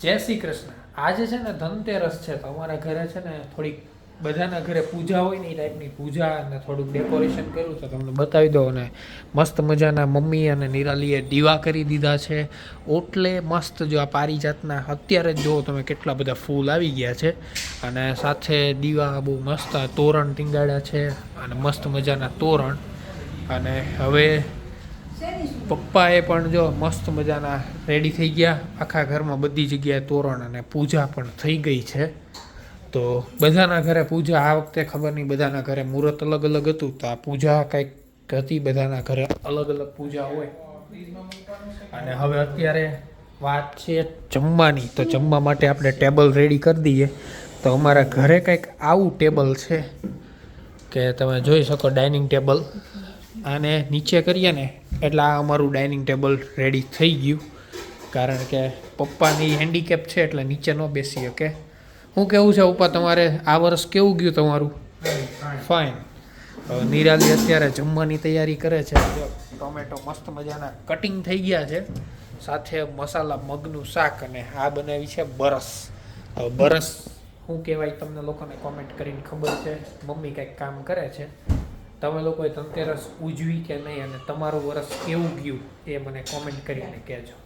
જય શ્રી કૃષ્ણ. આજે છે ને ધનતેરસ છે તો અમારા ઘરે છે ને થોડીક બધાના ઘરે પૂજા હોય ને એ ટાઈપની પૂજા અને થોડુંક ડેકોરેશન કર્યું છે તમને બતાવી દો. અને મસ્ત મજાના મમ્મી અને નિરાલીએ દીવા કરી દીધા છે. ઓટલે મસ્ત જો આ પારિજાતના અત્યારે જ જુઓ તમે કેટલા બધા ફૂલ આવી ગયા છે. અને સાથે દીવા બહુ મસ્ત તોરણ ટીંગાડ્યા છે અને મસ્ત મજાના તોરણ. અને હવે પપ્પાએ પણ જો મસ્ત મજાના રેડી થઈ ગયા. આખા ઘરમાં બધી જગ્યાએ તોરણ અને પૂજા પણ થઈ ગઈ છે. તો બધાના ઘરે પૂજા આ વખતે ખબર નહીં, બધાના ઘરે મુહૂર્ત અલગ અલગ હતું તો આ પૂજા કંઈક હતી, બધાના ઘરે અલગ અલગ પૂજા હોય. અને હવે અત્યારે વાત છે જમવાની, તો જમવા માટે આપણે ટેબલ રેડી કરી દઈએ. તો અમારા ઘરે કંઈક આવું ટેબલ છે કે તમે જોઈ શકો, ડાઇનિંગ ટેબલ. આને નીચે કરીએ ને એટલે આ અમારું ડાઇનિંગ ટેબલ રેડી થઈ ગયું. કારણ કે પપ્પાની હેન્ડીકેપ છે એટલે નીચે ન બેસી શકે. શું કેવું છે પપ્પા તમારે? આ વર્ષ કેવું ગયું તમારું? ફાઇન. નિરાલી અત્યારે જમવાની તૈયારી કરે છે. ટોમેટો મસ્ત મજાના કટિંગ થઈ ગયા છે, સાથે મસાલા મગનું શાક, અને આ બનાવી છે બરસ. હવે બરસ શું કહેવાય તમને લોકોને કોમેન્ટ કરીને ખબર છે. મમ્મી કંઈક કામ કરે છે. તમે લોકોએ ધનતેરસ ઉજવી કે નહીં અને તમારું વરસ કેવું ગયું એ મને કોમેન્ટ કરીને કહેજો.